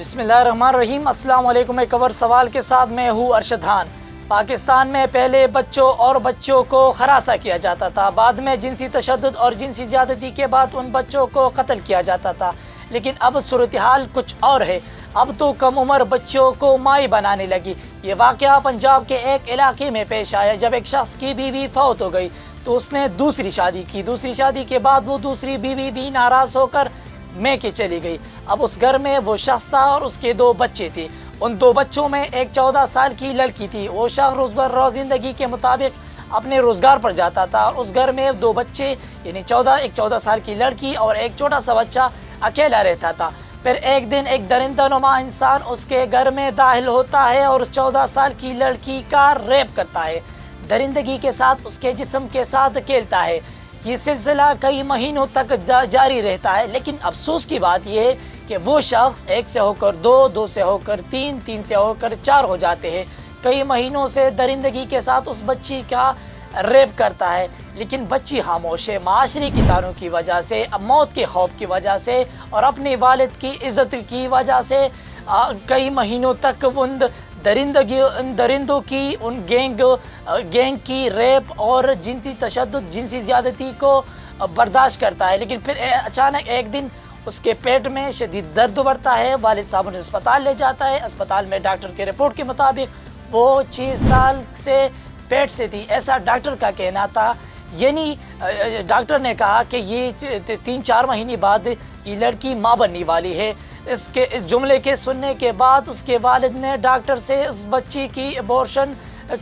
بسم اللہ الرحمن الرحیم۔ السلام علیکم۔ ایک اور سوال کے ساتھ میں ہوں ارشد خان۔ پاکستان میں پہلے بچوں اور بچیوں کو ہراساں کیا جاتا تھا، بعد میں جنسی تشدد اور جنسی زیادتی کے بعد ان بچوں کو قتل کیا جاتا تھا، لیکن اب صورتحال کچھ اور ہے۔ اب تو کم عمر بچوں کو مائی بنانے لگی۔ یہ واقعہ پنجاب کے ایک علاقے میں پیش آیا جب ایک شخص کی بیوی فوت ہو گئی تو اس نے دوسری شادی کی۔ دوسری شادی کے بعد وہ دوسری بیوی بھی ناراض ہو کر میکے چلی گئی۔ اب اس گھر میں وہ شخص تھا اور اس کے 2 بچے تھے۔ ان 2 بچوں میں ایک 14 سال کی لڑکی تھی۔ وہ شخص روز بروز زندگی کے مطابق اپنے روزگار پر جاتا تھا اور اس گھر میں 2 بچے یعنی ایک 14 سال کی لڑکی اور ایک چھوٹا سا بچہ اکیلا رہتا تھا۔ پھر ایک دن ایک درندہ نما انسان اس کے گھر میں داخل ہوتا ہے اور اس 14 سال کی لڑکی کا ریپ کرتا ہے، درندگی کے ساتھ اس کے جسم کے ساتھ کھیلتا ہے۔ یہ سلسلہ کئی مہینوں تک جاری رہتا ہے، لیکن افسوس کی بات یہ ہے کہ وہ شخص 1 سے ہو کر 2، 2 سے ہو کر 3، 3 سے ہو کر 4 ہو جاتے ہیں۔ کئی مہینوں سے درندگی کے ساتھ اس بچی کا ریپ کرتا ہے، لیکن بچی خاموش ہے۔ معاشرے کی تانوں کی وجہ سے، موت کے خوف کی وجہ سے اور اپنے والد کی عزت کی وجہ سے کئی مہینوں تک ان درندوں کی ان گینگ کی ریپ اور جنسی تشدد، جنسی زیادتی کو برداشت کرتا ہے۔ لیکن پھر اچانک ایک دن اس کے پیٹ میں شدید درد بڑھتا ہے۔ والد صاحب انہیں اسپتال لے جاتا ہے۔ اسپتال میں ڈاکٹر کے رپورٹ کے مطابق وہ 6 سال سے پیٹ سے تھی، ایسا ڈاکٹر کا کہنا تھا۔ یعنی ڈاکٹر نے کہا کہ یہ 3-4 مہینے بعد یہ لڑکی ماں بننے والی ہے۔ اس جملے کے سننے کے بعد اس کے والد نے ڈاکٹر سے اس بچی کی ابورشن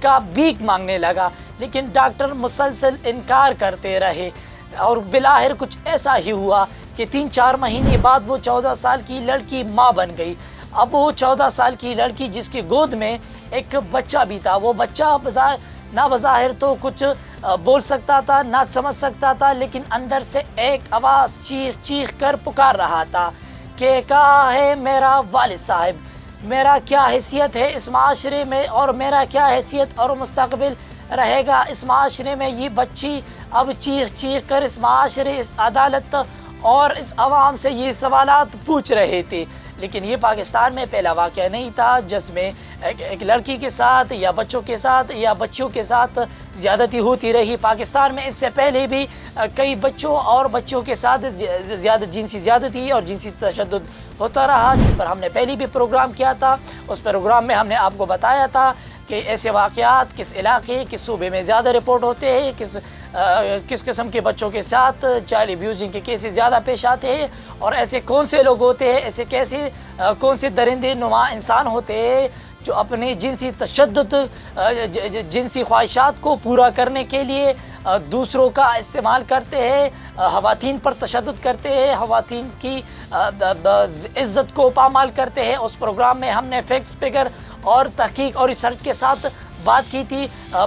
کا بھیک مانگنے لگا، لیکن ڈاکٹر مسلسل انکار کرتے رہے اور بالآخر کچھ ایسا ہی ہوا کہ 3-4 مہینے بعد وہ 14 سال کی لڑکی ماں بن گئی۔ اب وہ 14 سال کی لڑکی جس کی گود میں ایک بچہ بھی تھا، وہ بچہ نہ بظاہر تو کچھ بول سکتا تھا نہ سمجھ سکتا تھا، لیکن اندر سے ایک آواز چیخ کر پکار رہا تھا کہ کہا ہے میرا والد صاحب، میرا کیا حیثیت ہے اس معاشرے میں اور میرا کیا حیثیت اور مستقبل رہے گا اس معاشرے میں۔ یہ بچی اب چیخ کر اس معاشرے، اس عدالت اور اس عوام سے یہ سوالات پوچھ رہے تھے۔ لیکن یہ پاکستان میں پہلا واقعہ نہیں تھا جس میں ایک لڑکی کے ساتھ یا بچوں کے ساتھ یا بچیوں کے ساتھ زیادتی ہوتی رہی۔ پاکستان میں اس سے پہلے بھی کئی بچوں اور بچیوں کے ساتھ جنسی زیادتی اور جنسی تشدد ہوتا رہا، جس پر ہم نے پہلے بھی پروگرام کیا تھا۔ اس پروگرام میں ہم نے آپ کو بتایا تھا کہ ایسے واقعات کس علاقے، کس صوبے میں زیادہ رپورٹ ہوتے ہیں، کس قسم کے بچوں کے ساتھ چائلڈ ابیوزنگ کے کیسز زیادہ پیش آتے ہیں اور ایسے کون سے لوگ ہوتے ہیں، ایسے کون سے درندے نما انسان ہوتے ہیں جو اپنے جنسی تشدد، جنسی خواہشات کو پورا کرنے کے لیے دوسروں کا استعمال کرتے ہیں، خواتین پر تشدد کرتے ہیں، خواتین کی عزت کو پامال کرتے ہیں۔ اس پروگرام میں ہم نے فیکٹس فگر اور تحقیق اور ریسرچ کے ساتھ بات کی تھی۔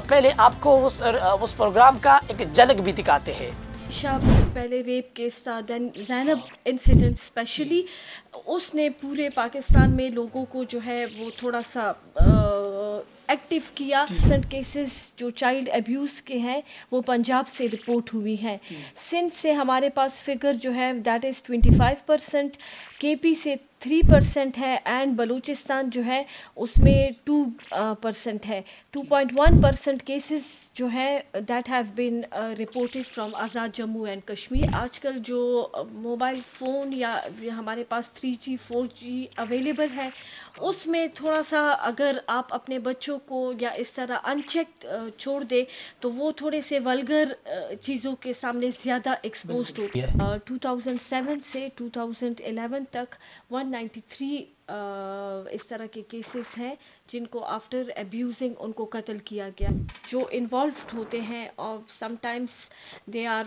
پہلے آپ کو اس پروگرام کا ایک جھلک بھی دکھاتے ہیں۔ پہلے ریپ کیس تھا، دین زینب انسیڈنٹ اسپیشلی اس نے پورے پاکستان میں لوگوں کو جو ہے وہ تھوڑا سا ایکٹیو کیا۔ ریسنٹ کیسز جو چائلڈ ابیوز کے ہیں وہ پنجاب سے رپورٹ ہوئی ہیں۔ سندھ سے ہمارے پاس فگر جو ہے دیٹ از 25%، کے پی سے 3% ہے، اینڈ بلوچستان جو ہے اس میں 2% ہے۔ 2.1% کیسز جو ہے that have been reported from Azad Jammu and Kashmir. آج کل جو موبائل فون یا ہمارے پاس 3G 4G اویلیبل ہے، اس میں تھوڑا سا اگر آپ اپنے بچوں کو یا اس طرح ان چیک چھوڑ دے تو وہ تھوڑے سے ولگر چیزوں کے سامنے زیادہ ایکسپوزڈ ہوتی ہے۔ 2007 سے 2011 تک 193 اس طرح کے کیسز ہیں جن کو آفٹر ایبیوزنگ ان کو قتل کیا گیا۔ جو انوالوڈ ہوتے ہیں اور سم ٹائمس دے آر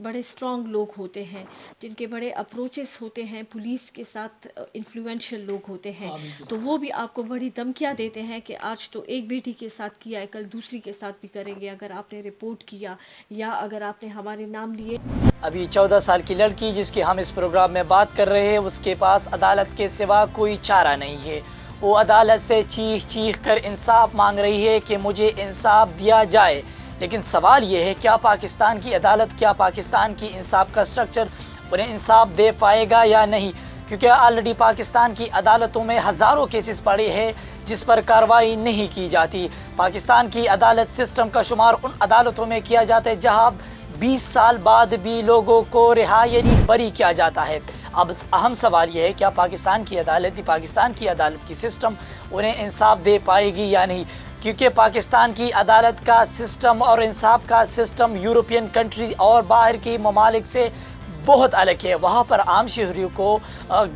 بڑے اسٹرانگ لوگ ہوتے ہیں، جن کے بڑے اپروچز ہوتے ہیں پولیس کے ساتھ، انفلوئنشل لوگ ہوتے ہیں، تو وہ بھی آپ کو بڑی دھمکیاں دیتے ہیں کہ آج تو ایک بیٹی کے ساتھ کیا ہے، کل دوسری کے ساتھ بھی کریں گے اگر آپ نے رپورٹ کیا یا اگر آپ نے ہمارے نام لیے۔ ابھی 14 سال کی لڑکی جس کی ہم اس پروگرام میں بات کر رہے ہیں، اس کے پاس عدالت کے سوا کوئی چارہ نہیں ہے۔ وہ عدالت سے چیخ کر انصاف مانگ رہی ہے کہ مجھے انصاف دیا جائے، لیکن سوال یہ ہے کیا پاکستان کی عدالت، کیا پاکستان کی انصاف کا سٹرکچر انہیں انصاف دے پائے گا یا نہیں؟ کیونکہ آلریڈی پاکستان کی عدالتوں میں ہزاروں کیسز پڑے ہیں جس پر کارروائی نہیں کی جاتی۔ پاکستان کی عدالت سسٹم کا شمار ان عدالتوں میں کیا جاتا ہے جہاں 20 سال بعد بھی لوگوں کو رہا یعنی بری کیا جاتا ہے۔ اب اہم سوال یہ ہے کیا پاکستان کی عدالت کی سسٹم انہیں انصاف دے پائے گی یا نہیں، کیونکہ پاکستان کی عدالت کا سسٹم اور انصاف کا سسٹم یورپین کنٹری اور باہر کی ممالک سے بہت الگ ہے۔ وہاں پر عام شہریوں کو،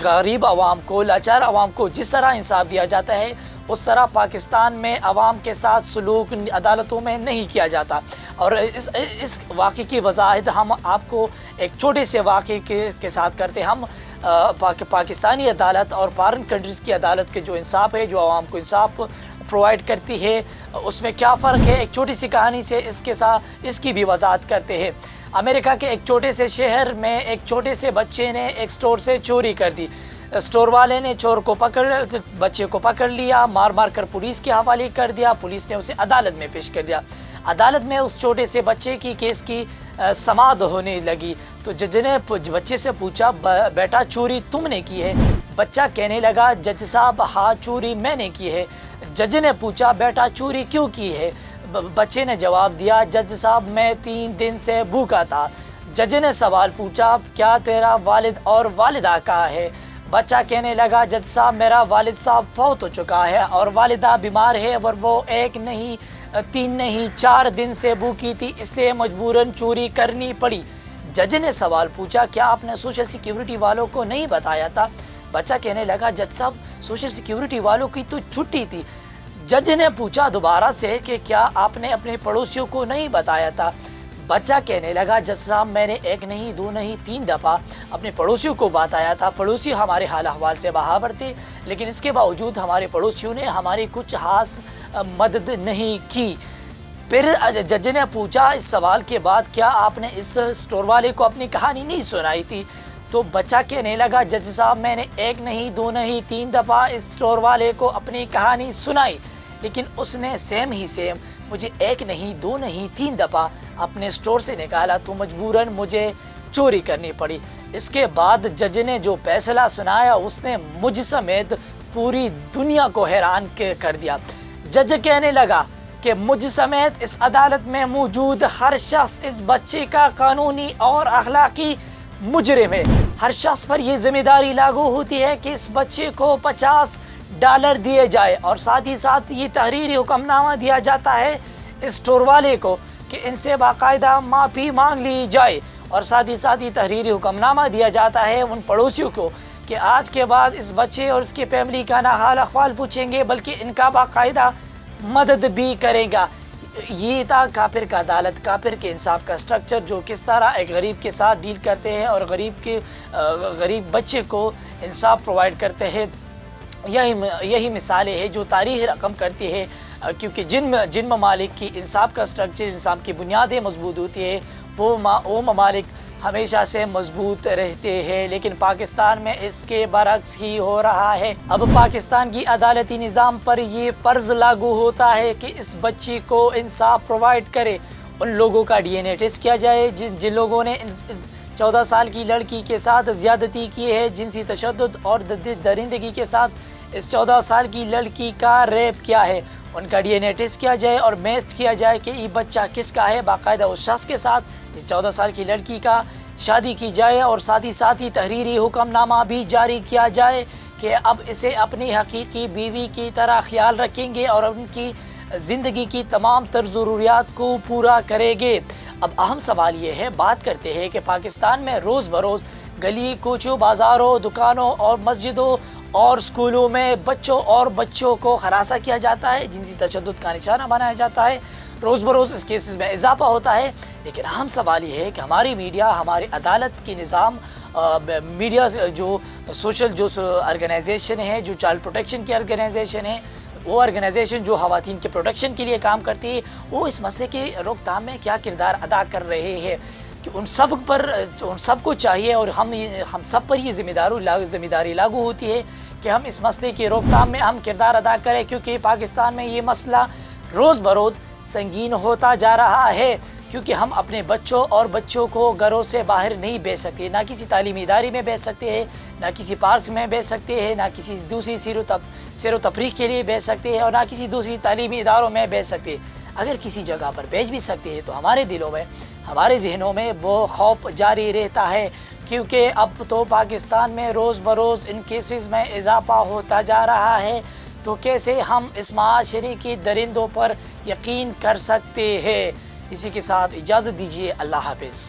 غریب عوام کو، لاچار عوام کو جس طرح انصاف دیا جاتا ہے اس طرح پاکستان میں عوام کے ساتھ سلوک عدالتوں میں نہیں کیا جاتا۔ اور اس واقعے کی وضاحت ہم آپ کو ایک چھوٹے سے واقعے کے ساتھ کرتے ہیں۔ ہم پاکستانی عدالت اور فارن کنٹریز کی عدالت کے جو انصاف ہے، جو عوام کو انصاف پرووائڈ کرتی ہے، اس میں کیا فرق ہے، ایک چھوٹی سی کہانی سے اس کی بھی وضاحت کرتے ہیں۔ امریکہ کے ایک چھوٹے سے شہر میں ایک چھوٹے سے بچے نے ایک سٹور سے چوری کر دی۔ سٹور والے نے بچے کو پکڑ لیا، مار کر پولیس کے حوالے کر دیا۔ پولیس نے اسے عدالت میں پیش کر دیا۔ عدالت میں اس چھوٹے سے بچے کی کیس کی سماعت ہونے لگی تو جج نے بچے سے پوچھا، بیٹا چوری تم نے کی ہے؟ بچہ کہنے لگا، جج صاحب ہاں چوری میں نے کی ہے۔ جج نے پوچھا، بیٹا چوری کیوں کی ہے؟ بچے نے جواب دیا، جج صاحب میں 3 دن سے بھوکا تھا۔ جج نے سوال پوچھا، کیا تیرا والد اور والدہ کہاں ہے؟ بچہ کہنے لگا، جج صاحب میرا والد صاحب فوت ہو چکا ہے اور والدہ بیمار ہے اور وہ 1 نہیں 3 نہیں 4 دن سے بھوکی تھی، اس لیے مجبوراً چوری کرنی پڑی۔ جج نے سوال پوچھا، کیا آپ نے سوشل سیکیورٹی والوں کو نہیں بتایا تھا؟ بچہ کہنے لگا، جج صاحب سوشل سیکیورٹی والوں کی تو چھٹی تھی۔ جج نے پوچھا دوبارہ سے کہ کیا آپ نے اپنے پڑوسیوں کو نہیں بتایا تھا؟ بچہ کہنے لگا، جج صاحب میں نے 1 نہیں 2 نہیں 3 دفعہ اپنے پڑوسیوں کو بتایا تھا۔ پڑوسی ہمارے حال احوال سے باخبر تھے، لیکن اس کے باوجود ہمارے پڑوسیوں نے ہماری کچھ خاص مدد نہیں کی۔ پھر جج نے پوچھا اس سوال کے بعد، کیا آپ نے اس سٹور والے کو اپنی کہانی نہیں سنائی تھی؟ تو بچہ کہنے لگا، جج صاحب میں نے 1 نہیں 2 نہیں 3 دفعہ اس سٹور والے کو اپنی کہانی سنائی، لیکن اس نے سیم مجھے 1 نہیں 2 نہیں 3 دفعہ اپنے سٹور سے نکالا تو مجبوراً مجھے چوری کرنی پڑی۔ اس کے بعد جج نے جو فیصلہ سنایا اس نے مجھ سمیت پوری دنیا کو حیران کر دیا۔ جج کہنے لگا کہ مجھ سمیت اس عدالت میں موجود ہر شخص اس بچے کا قانونی اور اخلاقی مجرم ہے۔ ہر شخص پر یہ ذمہ داری لاگو ہوتی ہے کہ اس بچے کو $50 دیے جائے اور ساتھ ہی ساتھ یہ تحریری حکم نامہ دیا جاتا ہے اس سٹور والے کو کہ ان سے باقاعدہ معافی مانگ لی جائے، اور ساتھ ہی ساتھ یہ تحریری حکم نامہ دیا جاتا ہے ان پڑوسیوں کو کہ آج کے بعد اس بچے اور اس کی فیملی کا نہ حال احوال پوچھیں گے بلکہ ان کا باقاعدہ مدد بھی کریں گا۔ یہ تھا کافر کا عدالت، کافر کے انصاف کا سٹرکچر، جو کس طرح ایک غریب کے ساتھ ڈیل کرتے ہیں اور غریب بچے کو انصاف پرووائڈ کرتے ہیں۔ یہی مثالیں ہیں جو تاریخ رقم کرتی ہے، کیونکہ جن ممالک کی انصاف کا سٹرکچر، انصاف کی بنیادیں مضبوط ہوتی ہے وہ ممالک ہمیشہ سے مضبوط رہتے ہیں، لیکن پاکستان میں اس کے برعکس ہی ہو رہا ہے۔ اب پاکستان کی عدالتی نظام پر یہ فرض لاگو ہوتا ہے کہ اس بچی کو انصاف پرووائڈ کرے۔ ان لوگوں کا DNA ٹیسٹ کیا جائے جن لوگوں نے 14 سال کی لڑکی کے ساتھ زیادتی کی ہے، جنسی تشدد اور درندگی کے ساتھ اس 14 سال کی لڑکی کا ریپ کیا ہے، ان کا DNA ٹیسٹ کیا جائے اور میچ کیا جائے کہ یہ بچہ کس کا ہے۔ باقاعدہ اس شخص کے ساتھ اس 14 سال کی لڑکی کا شادی کی جائے اور ساتھ ہی تحریری حکم نامہ بھی جاری کیا جائے کہ اب اسے اپنی حقیقی بیوی کی طرح خیال رکھیں گے اور ان کی زندگی کی تمام تر ضروریات کو پورا کریں گے۔ اب اہم سوال یہ ہے، بات کرتے ہیں کہ پاکستان میں روز بروز گلی کوچوں، بازاروں، دکانوں اور مسجدوں اور سکولوں میں بچوں کو ہراساں کیا جاتا ہے، جنسی تشدد کا نشانہ بنایا جاتا ہے۔ روز بروز اس کیسز میں اضافہ ہوتا ہے، لیکن اہم سوال یہ ہے کہ ہماری میڈیا، ہماری عدالت کی نظام، میڈیا جو سوشل آرگنائزیشن ہے، جو چائلڈ پروٹیکشن کی آرگنائزیشن ہے، وہ آرگنائزیشن جو خواتین کے پروٹیکشن کے لیے کام کرتی ہے، وہ اس مسئلے کی روک تھام میں کیا کردار ادا کر رہے ہیں کہ ان سب کو چاہیے اور ہم سب پر یہ ذمہ داری لاگو ہوتی ہے کہ ہم اس مسئلے کی روک تھام میں ہم کردار ادا کریں، کیونکہ پاکستان میں یہ مسئلہ روز بروز سنگین ہوتا جا رہا ہے۔ کیونکہ ہم اپنے بچوں اور بچوں کو گھروں سے باہر نہیں بھیج سکتے، نہ کسی تعلیمی ادارے میں بھیج سکتے ہیں، نہ کسی پارکس میں بھیج سکتے ہیں، نہ کسی دوسری سیر و تفریح کے لیے بھیج سکتے ہیں، اور نہ کسی دوسری تعلیمی اداروں میں بھیج سکتے ہیں۔ اگر کسی جگہ پر بھیج بھی سکتے ہیں تو ہمارے دلوں میں، ہمارے ذہنوں میں وہ خوف جاری رہتا ہے، کیونکہ اب تو پاکستان میں روز بروز ان کیسز میں اضافہ ہوتا جا رہا ہے، تو کیسے ہم اس معاشرے کی درندوں پر یقین کر سکتے ہیں؟ اسی کے ساتھ اجازت دیجیے، اللہ حافظ۔